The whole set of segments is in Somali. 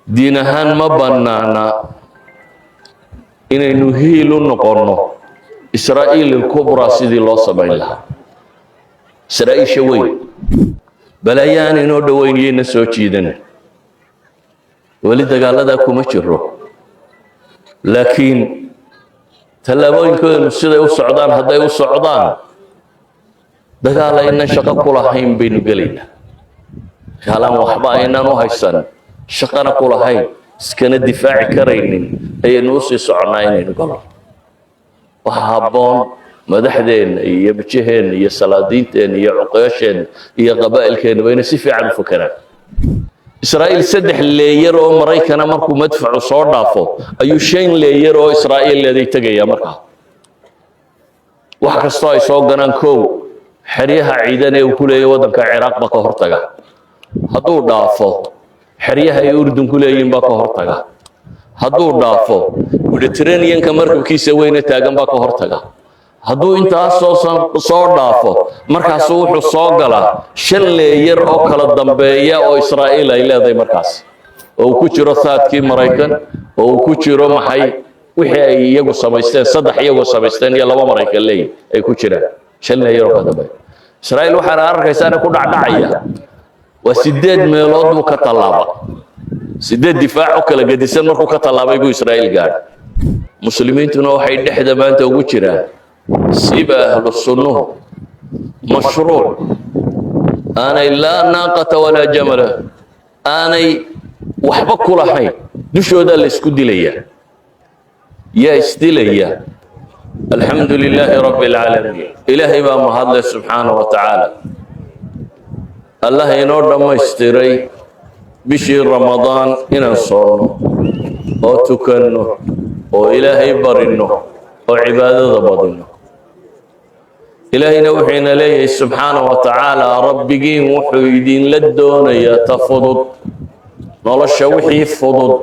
دينهان ما بنانا إن نهيل نقرنه إسرائيل الكبرى سيدي الله سبحانه لها إسرائيل شوي بلايان إنه دوين ينسو تشيدن ولد قال هذا كم شره لكن تلابين كون سيدي السعودان هذا السعودان دقال إن شقق كلهين بين قلينا كلام وحبا إننا هيسن شقنا كلهين سكن الدفاع كرينين أي نوصي سعناين نقول وحابون مدحدين يبتشهن يسلادينتين يعقاشين يقبائل كين بين سيف عن فكرة إسرائيل سدح اللي يرو مريكنا مركو مدفع صور دافو أي شيء اللي يرو إسرائيل الذي تجي مركا وحكستاي صوغنا كو حريها عيدنا وكل يودن كعراق بقى هرتجا هدو دافو حريها يردن كل يوم بقى هرتجا هدو دافو ودترينيان كمركب كيسة وين تاجن بقى هرتجا هدو انت صور دافو مركز وحو صوغلا شن لير او كلا دنبيا او اسرائيل اي لهداي مركز او ku jiro saadkii Mareykan oo ku jiro maxay wixii ay iyagu sameysteen saddex iyagu sameysteen iyo laba Mareykan leey ay ku jiraan shan leyr oo ka dambeeya Israa'iil waxa la arkaysaa ku dhacdhacaya waa sideed meelood uu ka talaaba sideed difaac oo kala gadisan markuu ka talaabay buu Israa'iil gaar muslimiintuna waxay dhexda maanta ugu jiraan سيب أهل السنة مشروع أنا لا ناقة ولا جمل أنا وحبك كل حي دشوا ذا الاسكود ليا يا استليا الحمد لله رب العالمين إلهي ما هذا سبحانه وتعالى الله ينور ما يستري بشير رمضان إن صونه أو تكنه أو إلهي برنه أو عبادة بدنه إلهي نوحينا ليه سبحانه وتعالى ربكي وحيدين للدون يتفضد نولش وحي فضد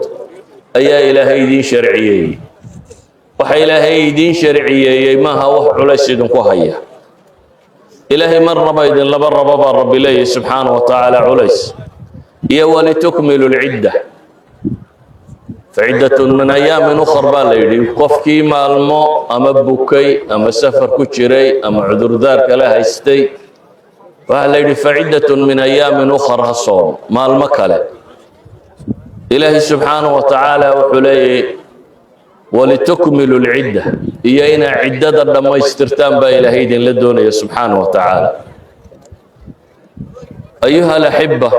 أي إلهي دين شرعيي وحي إلهي دين شرعيي ما هو عليسيد كوهيا إلهي من ربيد لبر بابا رب إليه سبحانه وتعالى عليس يا ولتكملوا العدة فعدة من أيام أخر بالليل قفكي مالمو أما بوكي أما سفر كتشري أما عذر ذار كلا هيستي فهالليل فعدة من أيام أخر هالصوم مال مكلا إلهي سبحانه وتعالى وحليه ولتكملوا العدة إيينا عدة لما يسترتان با إلهي دين للدنيا سبحانه وتعالى أيها الأحبة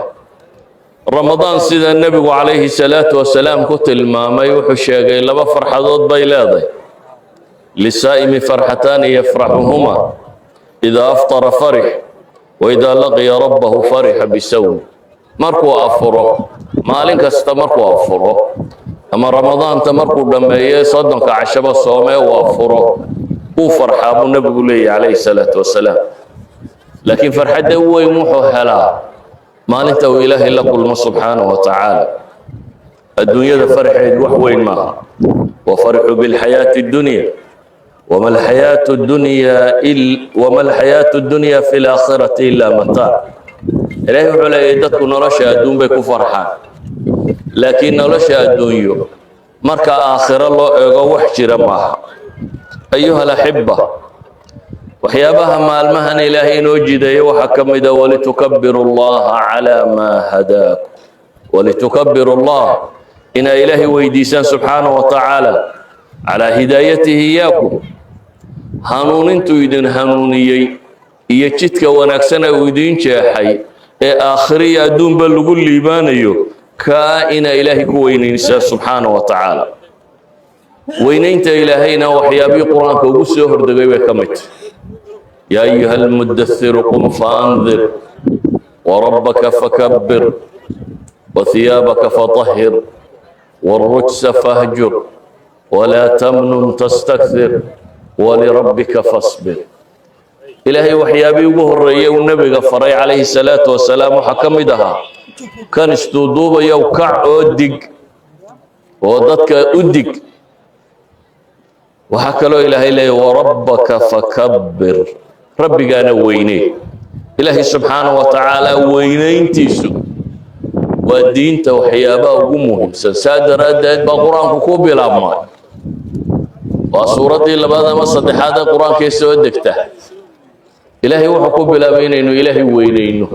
رمضان سيدنا النبي عليه الصلاة والسلام قتل ما يوحشيغي لما فرحضوت بيلاضي للسائم فرحتان يفرحهما إذا أفطر فرح وإذا لقي ربه فرح بسوم مركو أفره مالك استمركو أفره أما رمضان تمركو لما يصدق عشب الصومي وأفره وفرح أبو النبي عليه الصلاة والسلام لكن فرحته هو يموحو هلا ما ننتهي إله إلا قل سبحانه وتعالى الدنيا ذا فرح يدوح وين ما وفرحوا بالحياة الدنيا وما الحياة الدنيا في الآخرة إلا متاع إلهي وعلى يدتك نرشى الدون بيكو فرحان لكن نرشى الدنيا مركا آخر الله يغوح جرمها أيها الأحبة وحيابها مع المهن إلهي نوجد وحكم إذا ولتكبروا الله على ما هداكم ولتكبروا الله إن إلهي ويديسان سبحانه وتعالى على هدايته إياكم هانون انتو يدين هانونيي يجتك ونكسنا ويدين شاحي آخري أدون بلغوا الليبانيو كائن إلهي كوين سبحانه وتعالى وينينت إلهينا وحيابي قرآن كوغسي وهرد غيبه كمت يا أيها المدثر قم فأنذر وربك فكبر وثيابك فطهر والرجس فاهجر ولا تمنن تستكثر ولربك فاصبر إلهي وحيابي وهرية والنبي غفري عليه الصلاة والسلام حكم دها كان استودوب يوكع أودق ودتك أودق وحكى له إلهي لي وربك فكبر ربي قال ويني إلهي سبحانه وتعالى وينين تيسو والدين توحيابا وقمهم سادر أدد بقرآن كوب الأمر وسورة اللي بعد ما صدق هذا القرآن كيسو دكته إلهي وحكوب بلا بين إنه إلهي وينينه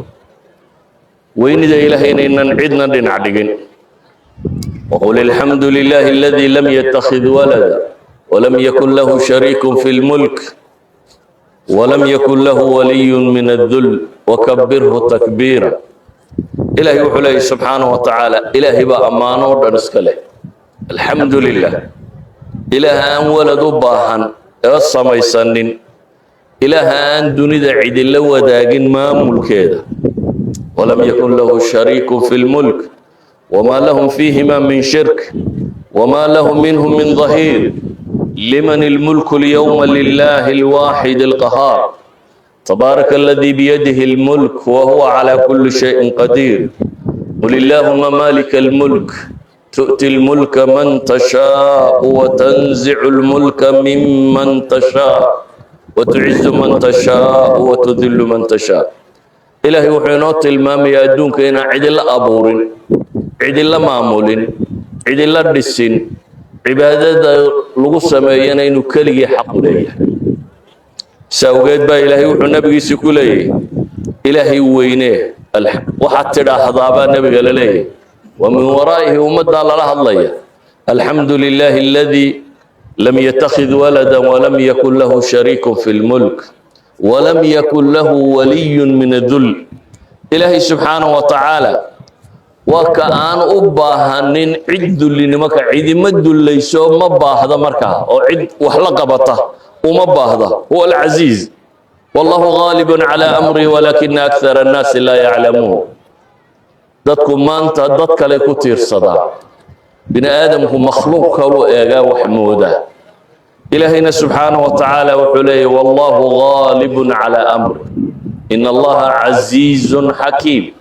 وين ذا إلهي إن عدنا لنعدقن وقل الحمد لله الذي لم يتخذ ولدا ولم يكن له شريك في الملك ولم يكن له ولي من الذل وكبره تكبيرا إلهي وحليه سبحانه وتعالى إلهي بأمانه ودنسكله الحمد لله إله أن ولد باهن السماء سنين إله أن دنيا عيد الله وداقن ما ملكه ولم يكن له شريك في الملك وما لهم فيهما من شرك وما لهم منهم من ظهير لمن الملك اليوم لله الواحد القهار تبارك الذي بيده الملك وهو على كل شيء قدير قل اللهم مالك الملك تؤتي الملك من تشاء وتنزع الملك ممن تشاء وتعز من تشاء وتذل من تشاء إلهي وحينوت المام يأدون كينا عد الله أبورين عد الله معمولين عد الله الدسين عبادة لغصة ميانا إنو كلي حق ليه ساوغيت با إلهي وحو نبي سكوليه إلهي وينيه وحتى حضابا نبي قال ليه ومن ورائه ومدى الله الله الحمد لله الذي لم يتخذ ولدا ولم يكن له شريك في الملك ولم يكن له ولي من الذل إلهي سبحانه وتعالى وكأن أباهن عد لنمك عد مد ليسو مباهذا مركا أو عد وحلقبته ومباهذا هو العزيز والله غالب على أمره ولكن أكثر الناس لا يعلمون dadku maanta dad kale ku tiirsada bini aadamku makhluuq kale eega wax mooda ilaahayna subhanahu wa ta'ala wuxuu leeyahay wallahu ghalibun ala amri inna allaha azizun hakim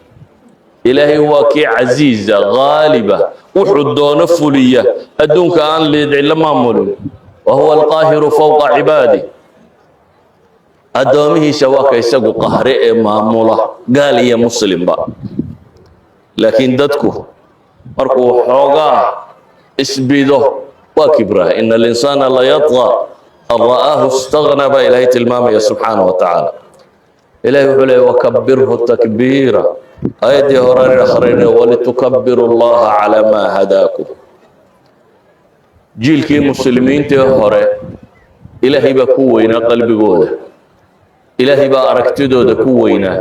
ilaahay waa kii aziza ghaliba wuxuu doono fuliya adduunka aan leedahay la maamulin wa huwa alqahiru fawqa ibadi adoomihiisa waa ka isagu qahre ee maamula gaal iyo muslimba لكن دتكو مركو حوغا اسبيدو وكبره إن الإنسان لا يطغى أن رآه استغنى بإلهي المامية سبحانه وتعالى إلهي حلي وكبره تكبيرا أيدي هراري الآخرين ولتكبروا الله على ما هداكم جيل كي مسلمين تهوري إلهي بكوينا قلبي قوله إلهي بأركتدو دكوينا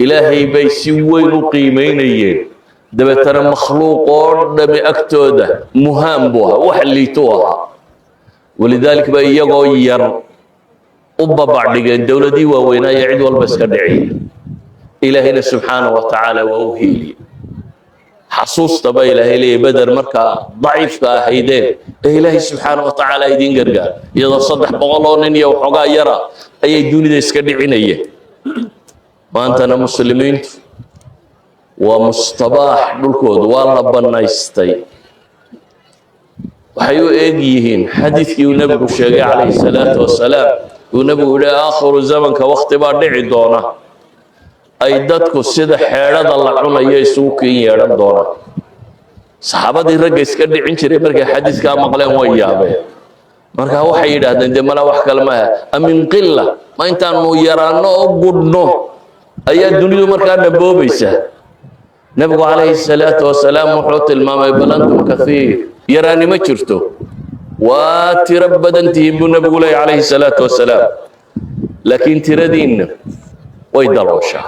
إلهي بيسوين قيمينيين دبتنا مخلوق دم أكتوده مهام بها وحليتوها ولذلك بيجو ير أبا بعد الدولة دي ووينا يعد والبسكدعي إلهنا سبحانه وتعالى وأوهيلي حصوص تبا إلهي بدر مركا ضعيف كهيدين إلهي سبحانه وتعالى يدين قرقا إذا صدح بغلون يوحقا يرى أي دوني دي اسكدعينيه maantana muslimiintu waa mustabaax dhulkooda waa la banaystay waxay u eeg yihiin xadiidkii uu nabigu sheegay calayhi salaatu wasalaam uu nabigu yidhi aakhiru zamanka waqti baa dhici doona ay dadku sida xeedhada la cunayo isugu kin yeedhan doonaan saxaabadii ragga iska dhicin jiray markay xadiidkaa maqleen way yaabeen markaa waxay yidhaahdeen dee mala wax kale maaha amin qilla ma intaanu yaraanno oo gudhno ayaa dunidu markaa dhaboobaysa nabigu calayhi salaatu wasalaam wuxuu tilmaamay balantum kathiir yaraani ma jirto waa tiro badan tihiin buu nabigu leeyahay calayhi salaatu wasalaam laakiin tiradiinna way dalooshaa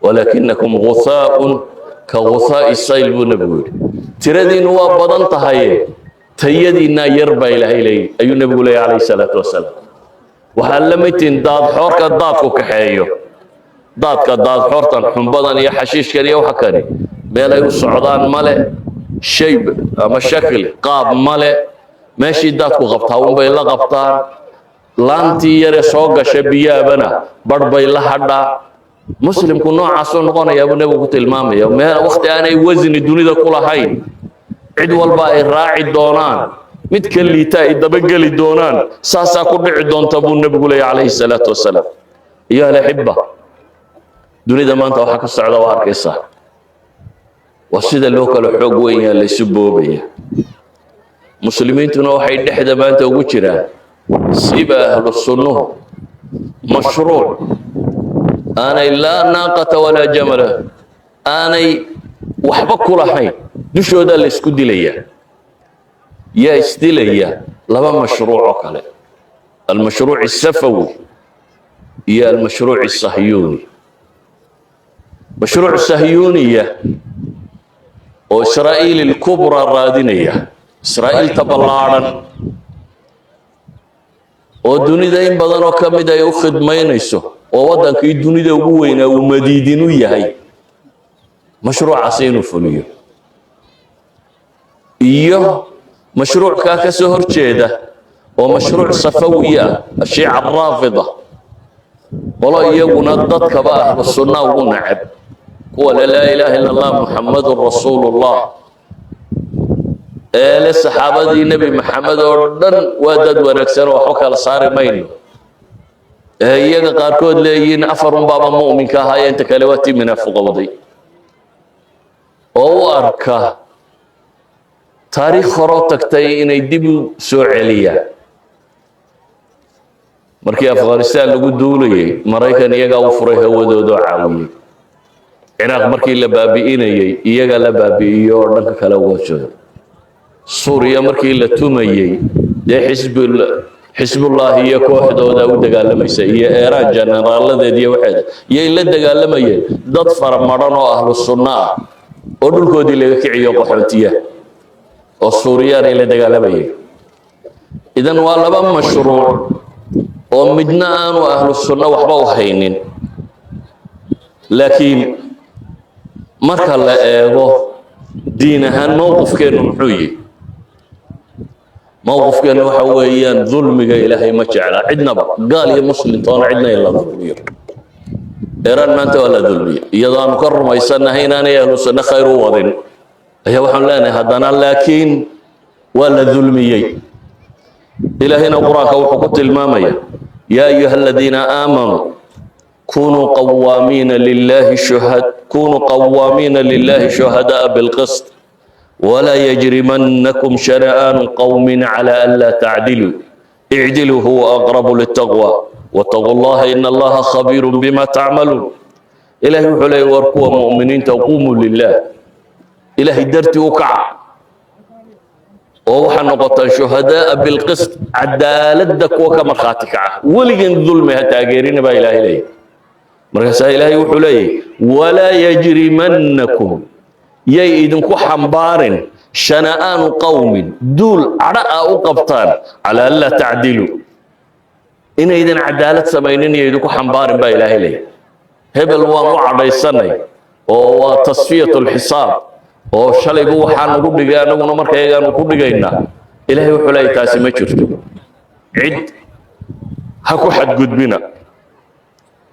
walakinakum ghuthaaun ka guthaa'i sayl buu nabigu yidhi tiradiinnu waa badan tahay tayadiinna yar baa ilaahay leeyahay ayuu nabigu leeyahay calayhi salaatu wasalaam waxaa la mid tihiin daad xoorka daadku kaxeeyo daadka daad xoortan xumbadan iyo xashiishkan iyo waxa kale meel ay u socdaan male shay ama shakl qaab male meeshii daadku qabtaa un bay la qabtaan laantii yare soo gashay biyaabana badh bay la hadhaa muslimku noocaasoo noqonayaa buu nabigu ku tilmaamaya meel waqti aanay wasni dunida ku lahayn cid walba ay raaci doonaan mid ka liita ay dabageli doonaan saasaa ku dhici doonta buu nabigu leeyahay calayhi salaatu wasalaam iyo alxibba dunida maanta waxa ka socda waa arkaysaa وسيدا لوكال حوق وين اللي سبوبية مسلمين تنوحي دحدا ما أنت وجرا سيبا أهل السنة مشروع أنا لا ناقة ولا جمل أنا وحبك كل حين دشوا ده اللي سكود ليا يا استيليا لما مشروع كله المشروع السفوي يا المشروع الصهيوني مشروع الصهيونية وإسرائيل الكبرى الرادينية إسرائيل تبلارن ودوني دايم بدن وكم دا يأخذ ما ينسو ووضعك الدنيا دا وين ومديدينو يهي مشروع عصين فليو إيوه مشروع كاكا سهر جيدة ومشروع صفوية الشيعة الرافضة والله يقول ضدك بقى بالسنة ونعب قول لا إله إلا الله محمد رسول الله آل الصحابة دي نبي محمد وردن ودد ونكسر وحكى لصار مينو هي قاركود لين أفر بابا مؤمن كهاي أنت كلواتي من الفقودي أو أركا تاريخ خروتك تي إن يدبو سوعلية markii Afghanistan lagu duulayay Mareykan iyaga u furay hawadooda caawiyay Iraq markii la baabi'inayay iyaga la baabi'iyo dhanka kale uga joodo Suuriya markii la tumayay Hizbullah iyo kooxdooda u dagaalamayay iyo Iran generaaladeedii waxay yay la dagaalamayeen dad faramaran oo ahlu sunnah oo dhulkoodii laga kiciyo qaxootiya oo Suuriya ay la dagaalamayeen idan waa laba mashruuc ومدنا أنا وأهل السنة وحبا وحينين لكن مركا لا إيغو دينها موقف كانوا محوي موقف كانوا حويان ظلم إلهي ما جعله عندنا قال يا مسلم طالع عندنا إلا ظلمية إيران ما أنت ولا ظلمية يضع مكرم يسنى هنا يا أهل السنة خير وضن هي وحن لنا هدنا لكن ولا ظلمية إلهنا قرآن وحكوت المامية يا أيها الذين آمنوا كونوا قوامين لله شهداء بالقسط ولا يجرمنكم شنآن قوم على ألا تعدلوا اعدلوا هو أقرب للتقوى واتقوا الله إن الله خبير بما تعملون إلهي حلي وركوا مؤمنين تقوموا لله إلهي درتي وكع ووحن نقطة شهداء بالقسط عدالتك وكما خاتك ولين ظلمها تاجرين با إله إليه مركز إلهي وحلي ولا يجرمنكم يأيدنكو حنبار شنآن قوم دول عرأ وقبطان على ألا تعدلوا إن إذن عدالة سمينين يأيدنكو حنبار با إله إليه هبل وانوع ريساني وتصفية الحساب oo shalay buu waxaan ugu dhigay anaguna markaygaan ku dhigaynaa ilaahay wuxuu leeyahay taasi ma jirto cid ha ku xadgudbina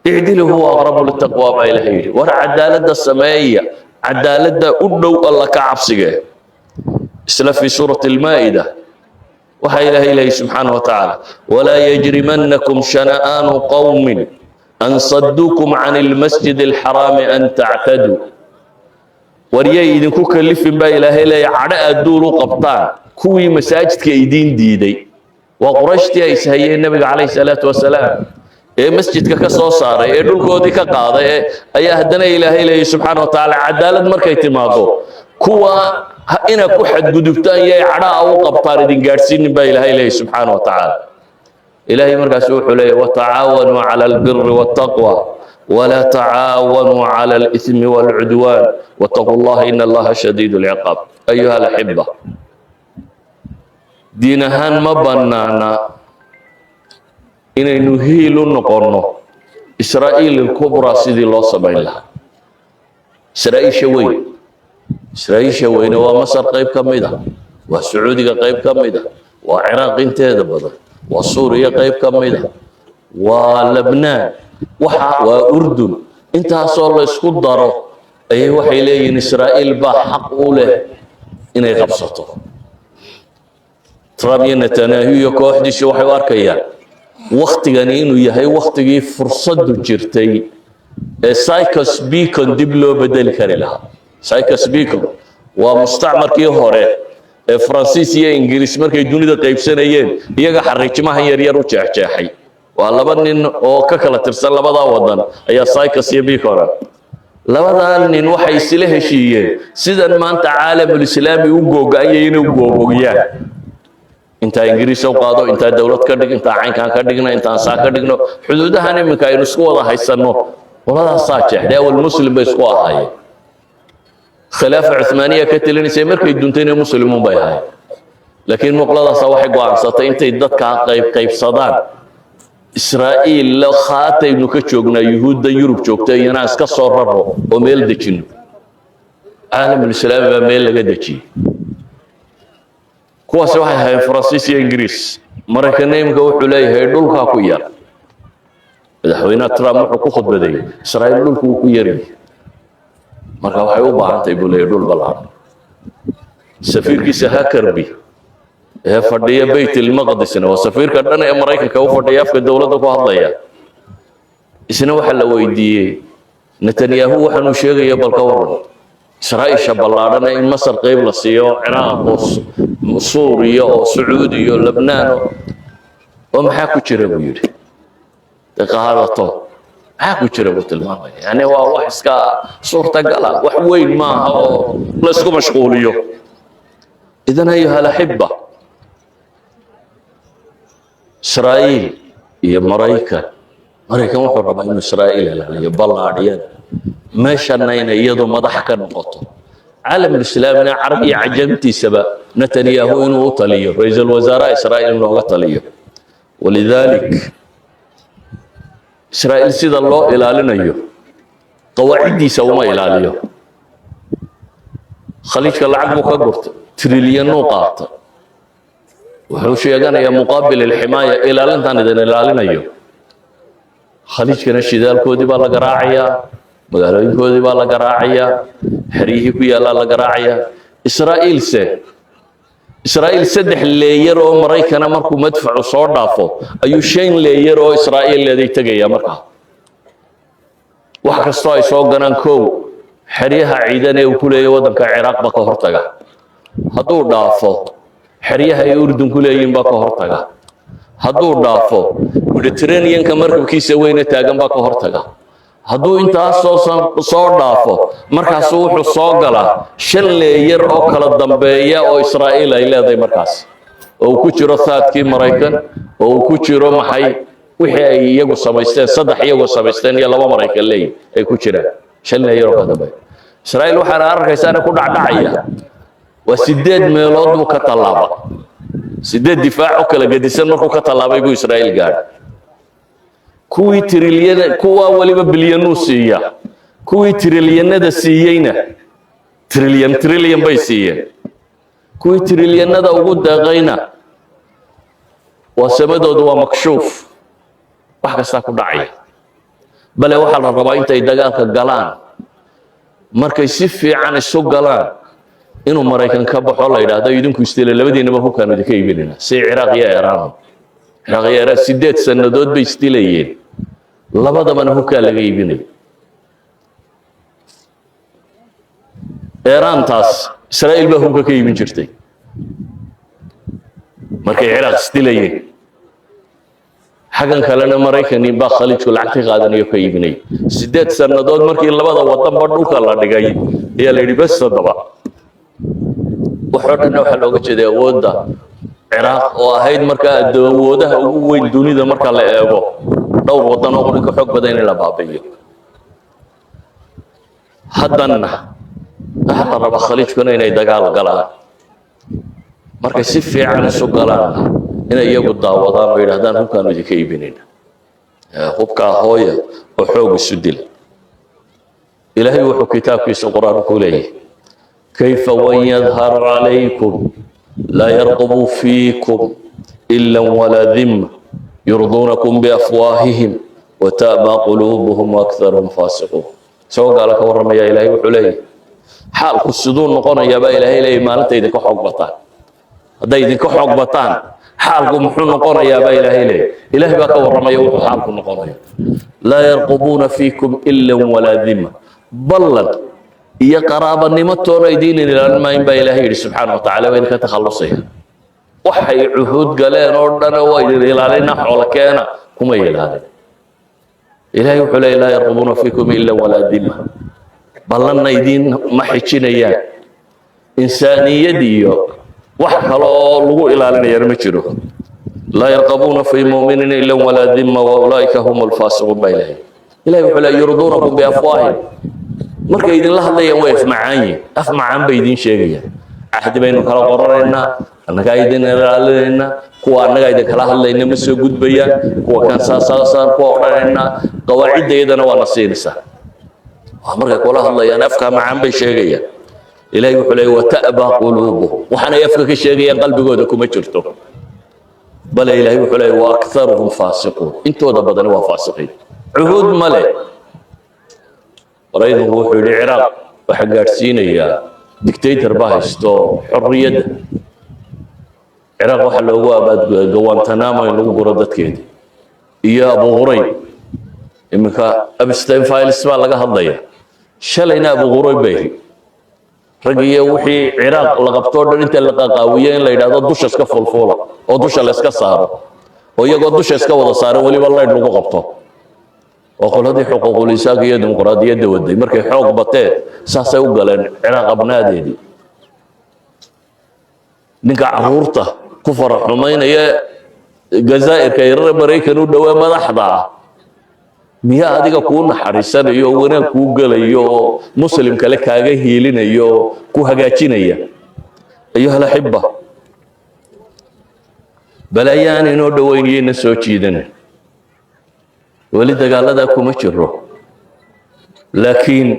اعدلوا هو أقرب للتقوى ما إلهي ورا عدالة السمائية عدالة أدو الله كعبسجه إسلا في سورة المائدة وهي إلهي سبحانه وتعالى ولا يجرمنكم شنآن قوم أن صدوكم عن المسجد الحرام أن تعتدوا وريا إذنكو كلفين با إلهي لا يعرأ الدول قبطان كوي مساجد كيدين ديدي وقرشتي إسهيين النبي عليه الصلاة والسلام مسجد كسو صار دول كودي كقاده أي هدنا إلهي لا سبحانه وتعالى عدالة مركي تماضو كوا إنا كو حد قدبتان يعرأ أو قبطان دين قارسين با إلهي لا سبحانه وتعالى إلهي مركي سوح لي وتعاونوا على البر والتقوى ولا تعاونوا على الإثم والعدوان واتقوا الله إن الله شديد العقاب أيها الأحبة دينهان ما بنانا إن نهيل نقرنه إسرائيل الكبرى سيدي الله سبحانه الله إسرائيل شوين ومصر قيب كميدة والسعودية قيب كميدة وعراق انتهى بدر وسوريا قيب كميدة ولبنان وأردن انت صار اسكو دارو اي waxay leeyihiin Israa'iil ba xaq u leh inay qabsato Trump iyo Netanyahu iyo kooxdiisu waxay u arkayaan waqtigan inuu yahay waqtigii fursadu jirtay ee Cyprus Beacon dib loo bedeli kari lahaa سايكس بيكو ومستعمر كي هوري فرانسيسيا إنجليز مركي دوني قيب سنين يجا حريج ما هي يرو جاحي والله بنين أو ككلا ترسل لبضا وضن هي سايكس يبيكورا لبضا نين وحي سله شيء سيدنا ما أنت عالم الإسلامي وجوج أيين وجوجيا أنت إنجليز وقاضو أنت دولة كردك أنت عين كان كردكنا أنت أنسا كردكنا حدودها هني مكاين سكولا هاي السنة ولا صاجح ده والمسلم بيسكوا هاي خلافة عثمانية كتلين سيمر كي دونتين مسلمون بيهاي لكن مقلدة صواحي قوان سطا انت يددك قيب صدان إسرائيل لو خاطي نوكا جوغنا يهود دا يوروب جوغتا يناس كسور ربو وميل دجنو عالم الإسلام بميل لغا دجي كواسي waxay ahayn Faransiis iyo Ingiriis Mareykanka wuxuu leeyahay dhulka ku yar madaxweynaha Trump wuxuu ku khudbaday Israa'iil dhulku ku yaray marka waxay u baahan tahay buleey dhul balaaran safiirkiisa Huckabee ee fadhiya Bayt al-Maqdis waa safiirka dhan ee Mareykanka u fadhiya afka dawladda ku hadlaya isna waxa la weydiiyay Netanyahu waxa uu sheegay balka waran إسرائيل شبلارنا إن مصر قيب لسيو عراق وسوريا وسعودية ولبنان ومحاكو تشربوا يري تقارطو محاكو تشربوا تلمامي يعني هو وحسكا صورة قلق وحوين ما هو لسكو مشغوليو إذن أيها الأحبة إسرائيل هي مريكا وحرب إن إسرائيل يبالله عريان ما شرنين يدو مضح كنقطه عالم الإسلام عربي عجمتي سبا نتنياهو إنه طليه رئيس الوزراء إسرائيل إنه طليه ولذلك إسرائيل سيد الله إلى لنا قواعدي سوما إلى ليه خليج العقب كقرت تريليون نقاط وحوش يجانا يا مقابل الحماية إلى لنا إلى لنا خليج كان الشدال كودي بالا قراعية magaalooyinkoodii baa la garaacayaa xerihii ku yaala la garaacayaa Israa'iil saddex leeyar oo Mareykana markuu madfacu soo dhaafo ayuu shan leeyar oo Israa'iil leeday tagaya markaa wax kasta ay soo ganaan koow xeryaha ciidan ee uu ku leeyahay wadanka Ciraaq ba ka hortaga hadduu dhaafo xeryaha ay Urdun ku leeyihiin ba ka hortaga hadduu dhaafo Mediterranean-ka markabkiisa weyne taagan ba ka hortaga hadduu intaas soo dhaafo markaas wuxuu soo galaa shan leeyar oo kala dambeeya oo Israa'iil ay leedahay markaas oo ku jiro saadkii Mareykan oo ku jiro maxay wixii ay iyagu samaysteen saddex iyagu samaysteen iyo laba Mareykan leeyahay ay ku jiraan shan leeyar oo ka dambeeya Israa'iil waxaan arkaysaa ku dhacdhacaya waa sideed meelood uu ka talaaba sideed difaac oo kala gedisan markuu ka talaabay buu Israa'iil gaadhay kuwii trilyan kuwa waliba bilyan siiya kuwii trilyanada siiyayna trilyan bay siiyeen kuwii trilyanada ugu daaqayna waa samadoodu waa makshuuf wax kasta ku dhacay bal waxa la rabaa intay dagaalka galaan markay si fiican isu galaan inuu Mareykan ka baxo la yiraahdo idinku isteelay labadiinaba hukaan idinka iibinayna si Ciraaq iyo Iiraan sideed sanadood bay isteelayeen labadaba hukaan laga iibinay Iiraan taas Israa'iil ba hukaan ka iibin jirtay markay Ciraaq isteelayeen xagan kalena Mareykan ba khaliijku lacagta qaadanayo ka iibinay sideed sanadood markii labada wadan ba dhulka la dhigay ayaa la yiri bas sadaba وحرنا وحنا وجدي أودا عراق وهيد مركا أودا وين دوني ذا مركا لأبو دور وطن وقولك حق بدين الأبابية حدنا حتى ربع خليج كنا هنا يدقال قلا مركا سفي على سوق قلا هنا يجود داوضان ويرهدان هم كانوا يكيبينين خبكا هوية وحوق السدل إلهي وحو كتاب في القرآن كله كيف وإن يظهر عليكم لا يرقبوا فيكم إلا ولا ذمة يرضونكم بأفواههم وتأبى قلوبهم وأكثرهم فاسقون سواء قال لك ورمي يا إلهي وحلي حالك السدون نقونا يا با إلهي إلهي ما أنت يدك حق بطان هذا يدك حق بطان حالكم محن نقونا يا با إلهي إلهي إلهي بك ورمي حالكم نقونا لا يرقبون فيكم إلا ولا ذمة بلد iyo qaraabanimadtoona idiin ilaalin maayin baa ilaahay yidhi subxaana wa tacaala waa idinka takhallusaya waxay cuhuud galeen oo dhan waa idin ilaalina xoolo keena kuma ilaalin ilaahay wuxuu leeyahy laa yarqubuuna fiikum ila walaa dima ballanna idiin ma xijinayaan insaaniyad iyo wax kale oo lagu ilaalinayana ma jiro laa yarqubuuna fii mu'minin ila walaa dima wa ulaa'ika hum alfaasiquun baa ilaahay ilahay wuxuu leeyahy yurduunakum biafwaahim markay idinla hadlayaan way afmacaan yihin af macaan bay idiin sheegayaan cahdi baynu kala qoranaynaa annagaa idin ilaalinaynaa kuwa annagaa idin kala hadlayna ma soo gudbayaan kuwa kan saasaan kuwa odhanaynaa qawaaciddeedana waana siinaysaa waa markay kula hadlayaan afka macaan bay sheegayaan ilaahay wuxuu leeyahy wata'baa quluubuhum waxaanay afka ka sheegayaan qalbigooda kuma jirto bale ilaahay wuxuu leeyahy wa akharuhum faasiquun intooda badani waa faasiqiin cuhuud male maraykanku wuxuu yidhi ciraaq waxaa gaadhsiinayaa dictator baa haysto xorriyadda ciraaq waxaa loogu abaadguday gawantanamo in lagu guro dadkeedii iyo abu qurayb iminka abstein files baa laga hadlaya shalayna abu qurayb bay rag iyo wixii ciraaq la qabtoo dhan inta la qaqaawiyo in la yidhaahdo dusha iska fulfuula oo dusha la iska saaro oo iyagoo dusha iska wada saaran weliba laydh lagu qabto oo qoladii xuquuqul insaanka iyo dimuqraadiyadda waday markay xoog bateen saasay u galeen ciraaq abnaadeedii ninka caruurta ku farax xumaynaya jazaa'irka yarare maraykan u dhowaa madaxda ah miyaa adiga kuu naxariisanayo oo wanaag kuu gelayo oo muslim kale kaaga hiilinayo oo ku hagaajinaya ayuha alaxiba balaayaan inoo dhoweynayayna soo jiidana weli dagaaladaa kuma jiro laakiin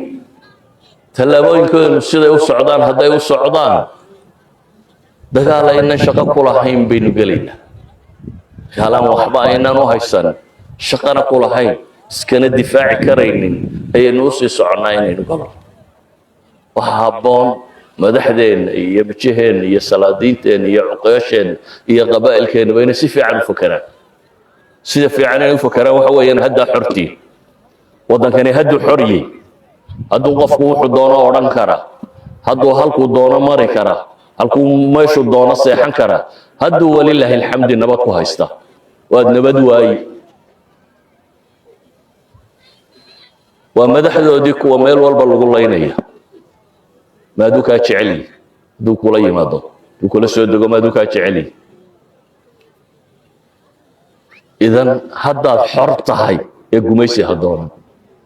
tallaabooyinkoodanu siday u socdaan hadday u socdaan dagaal aynan shaqo ku lahayn baynu gelaynaa dagaalaan waxba aynan u haysan shaqana ku lahayn iskana difaaci karaynin ayaynu usii soconnaa inaynu galo waxa habboon madaxdeenna iyo mijaheenna iyo salaadiinteenna iyo cuqeesheenna iyo qabaa'ilkeenna bayna si fiican u fakeraan sida fiican inay u fakeraan waxa weeyaan haddaa xortii waddankani hadduu xoryey hadduu qofku wuxuu doono odhan karaa hadduu halkuu doono mari karaa halkuu meeshuu doono seexan karaa hadduu walilaahi alxamdi nabad ku haysta waad nabad waayi waa madaxdoodii kuwa meel walba lagu laynaya maaduu kaa jecelyi hadduu kula yimaado hadduu kula soo dego maaduu kaa jecelyi idan haddaad xor tahay ee gumaysi ha doonan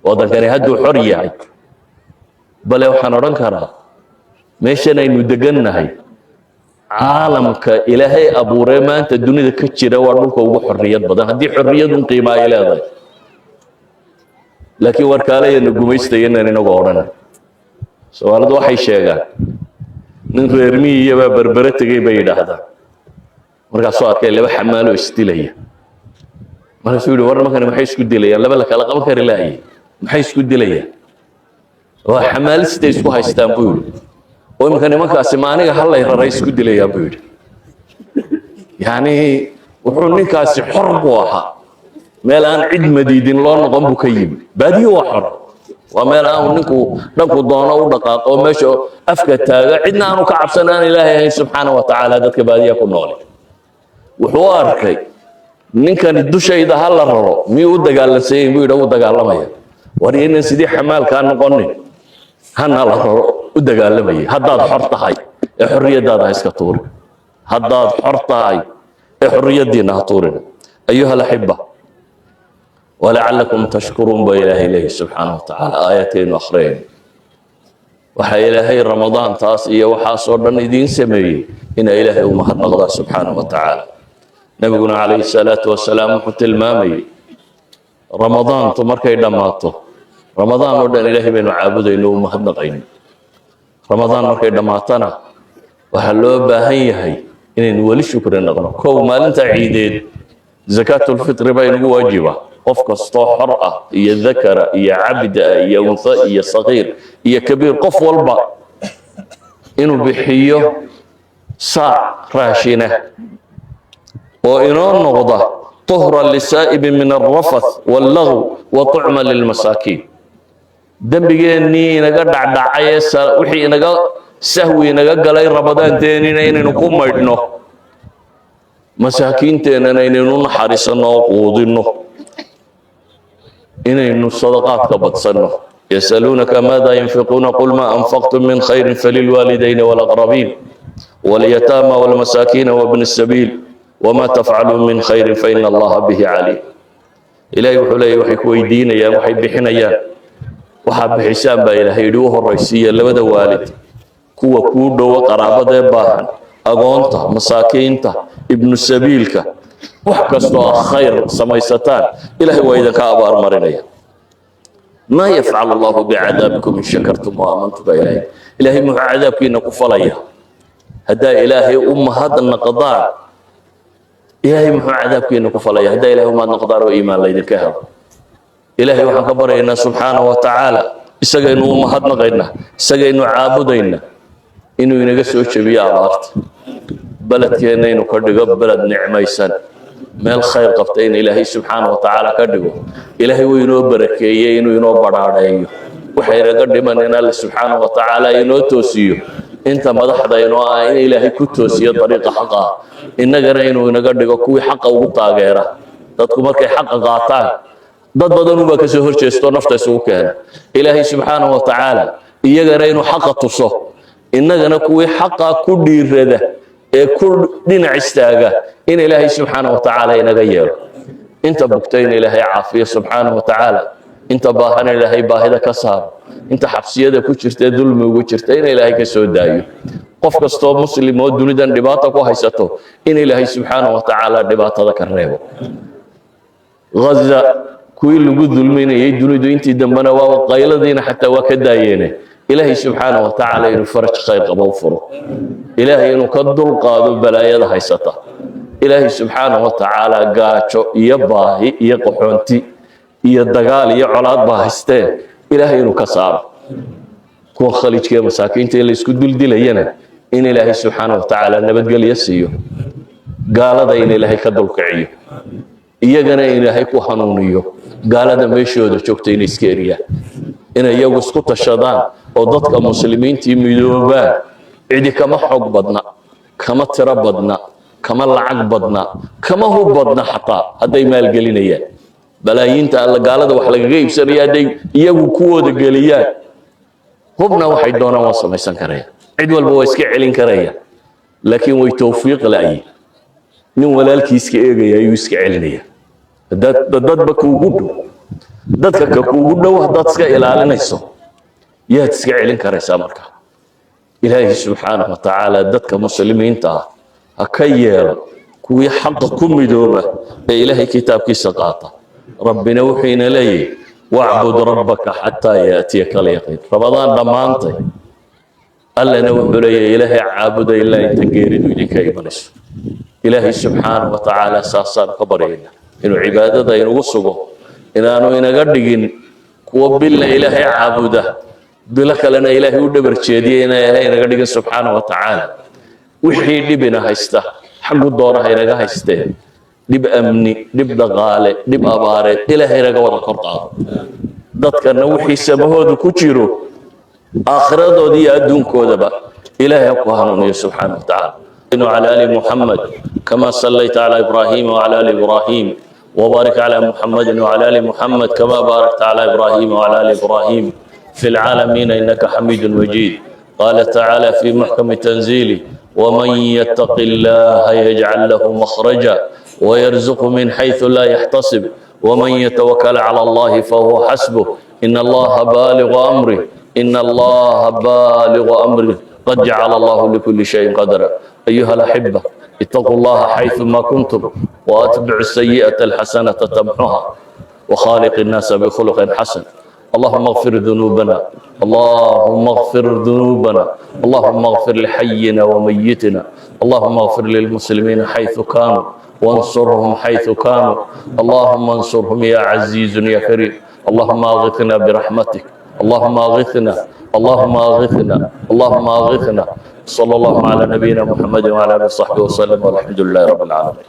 waddankani hadduu xor yahay bale waxaan odhan karaa meeshan aynu degannahay caalamka ilaahay abuuree maanta dunida ka jira waa dhulka ugu xorriyad badan haddii xorriyadun qiima ay leedahay laakiin warkaalayana gumaystayanan inagu odhan soomaalidu waxay sheegaan nin reer miyiyabaa berbere tegey bay yidhaahdaan markaasoo arkay laba xamaaloo isdilaya markaasuu yidhi war nimankani maxay isku dilayaan laba la kala qaban kari lahaye maxay isku dilayaan waa xamaalistay isku haystaan buu yidhi oo iminka nimankaasi ma aniga hallay raray isku dilayaan buu yidhi yacni wuxuu ninkaasi xor buu ahaa meel aan cid madiidin loo noqon buu ka yimi baadiyo waa xor waa meel aan ninku dhanku doono u dhaqaaqo meesha afka taaga cidna aanu ka cabsan aan ilaahay ahayn subxaana wa tacaala dadka baadiya ku noole wuxuu arkay ninkani dushayda ha la raro miyuu u dagaalansayen buu yidhi u dagaalamaya war inan sidii xamaalkaa noqonin hana la raro u dagaalamayay haddaad xor tahay ee xorriyaddaada ha iska tuurin haddaad xor tahay ee xorriyaddiina ha tuurin ayuha alaxiba ولعلكم تشكرون بإله إليه سبحانه وتعالى آياتين أخرين وحا إلهي رمضان تاس إيا وحا صورنا دين سمي إن إلهي ومحد الله سبحانه وتعالى نبينا عليه الصلاة والسلام حتى المامي رمضان تمركي دماته رمضان ودن إلهي بين عابد إنه ومحد نقين رمضان مركي دماتنا وحلو باهي هي إن نولي شكر نغنى كو مال انت عيدين زكاة الفطر بين واجبة qof kastoo xor ah iyo dakara iyo cabda iyo unsa iyo sagiir iyo kabiir qof walba inuu bixiyo saac raashina oo inoo noqda طهرا للسائب من الرفث واللغو وطعما للمساكين dembigeenii inaga dhacdhacay wixii inaga sahwi inaga galay ramadaanteenina inaynu ku maydhno masaakiinteenana inaynu naxariisanno oo quudinno inaynu sadaqaadka badsanno يسألونك ماذا ينفقون قل ما أنفقتم من خير فللوالدين والأقربين واليتامى والمساكين وابن السبيل وما تفعلوا من خير فإن الله به عليم إلهي وحلي وحي كويدين يا وحي بحنيا وحب حساب با إلهي يدوه الرئيسية لبدا والد كوا كودو وقرابة باهن أغونتا مساكينتا ابن السبيلك وحكستو خير سميستان إلهي وإذا كأبار مرنيا ما يفعل الله بعذابكم إن شكرتم وآمنتم بإلهي إلهي مع عذابك إنكم فليا هدا إلهي هذا النقدار إلهي مع عذابك إنكم فليا هدا إلهي ما النقدار وإيمان ليد الكهر إلهي وحن كبرنا سبحانه وتعالى إسجى إنه هذا نقدنا إسجى إنه عابدنا إنه ينقص وشبيه على الأرض بلد كأنه إنه كردق بلد نعمة سن ما الخير قفتين إلهي سبحانه وتعالى كردقه إلهي وينو بركيه إنه ينو براديه وحير قدم أن الله سبحانه وتعالى ينو توسيه أنت مدحضا ينو إن إلهي كتوسيه طريقة حقها إن قرأينو إن قردقه كوي حقه وطاقيره dadku markay xaq qaataan dad badan uu ka soo horjeesto naftiisa uu keen ilaahay subhanahu wa ta'ala iyagana inuu xaq tuso innagana kuwii xaqa ku dhiirada ee ku dhinac istaaga in ilaahay subhanahu wa ta'ala inaga yeelo inta bugtayn ilaahay caafiyo subhanahu wa ta'ala inta baahan ilaahay baahida ka saar inta xabsiyada ku jirta dulmi ugu jirta in ilaahay ka soo daayo qof kasto muslim oo dunidan dhibaato ku haysato in ilaahay subhanahu wa ta'ala dhibaatada ka reebo غزة كل جذل من يدون أنت دمنا وقيلدين حتى وكداينه إلهي سبحانه وتعالى يفرج خير قبل فرو إلهي نقدر قادو بلايا ده هيسته إلهي سبحانه وتعالى قاتشو يباهي يقحونتي يدقال يعلاد باهستين إلهي نكسر كون خليج كي مساكين تي اللي يسكت دلينا إن إلهي سبحانه وتعالى نبت قال يسيو قال ده إن إلهي كدل كعيه iyagana ilaahay ku hanuuniyo gaalada meeshooda joogtay in iskariya in iyagu isku tashadaan oo dadka muslimiinta midoobaan cidi kama xog badna kama tira badna kama lacag badna kama hub badna xataa haday maal gelinayaan balaayinta alla gaalada wax laga iibsanaya haday iyagu kuwooda geliyaan hubna waxay doonaan waa samaysan karayaan cid walba waa iska celin karayaan laakiin way tawfiiq la'ay nin walaalkiiska eegaya ayuu iska celinaya dadba kuugu dhow dadka ka kuugu dhow haddaad iska ilaalinayso yaad iska celin karaysaa marka ilaahay subxaanahu wa tacaala dadka muslimiinta ah ha ka yeelo kuwii xaqa ku midooba ee ilaahay kitaabkiisa qaata rabbina wuxuu ina leeyahay wacbud rabbaka xataa yaatiyaka alyaqiin ramadaan dhammaantay allana wuxuu leeyahay ilaahay caabuda ilaa inta geeridu idinka imanayso إلهي سبحانه وتعالى ساسان خبرينا إنه عبادة إنه سجو إنه قدقين كوبلا إلهي عابده بلك لنا إلهي ودبر شدينا إلهي قدقين سبحانه وتعالى وحي لبنا هيسته حق الدورة هي رجع هيسته لب أمني لب دغالة لب أبارة إلهي رجع ولا قرطة ضد كنا وحي سبهود كتيرو آخرة دي أدون كودبا إلهي أقوى سبحانه وتعالى وعلى آل محمد كما صليت على إبراهيم وعلى آل إبراهيم وبارك على محمد وعلى آل محمد كما باركت على إبراهيم وعلى آل إبراهيم في العالمين إنك حميد مجيد قال تعالى في محكم تنزيله ومن يتق الله يجعل له مخرجا ويرزق من حيث لا يحتسب ومن يتوكل على الله فهو حسبه إن الله بالغ أمره إن الله بالغ أمره قد جعل الله لكل شيء قدرا أيها الأحبة اتقوا الله حيثما كنتم وأتبعوا السيئة الحسنة تمحها وخالق الناس بخلق حسن اللهم اغفر ذنوبنا اللهم اغفر ذنوبنا اللهم اغفر لحينا وميتنا اللهم اغفر للمسلمين حيث كانوا وانصرهم حيث كانوا اللهم انصرهم يا عزيز يا كريم اللهم اغثنا برحمتك اللهم اغثنا اللهم اغثنا اللهم اغثنا صلى الله على نبينا محمد وعلى اله وصحبه وسلم والحمد لله رب العالمين.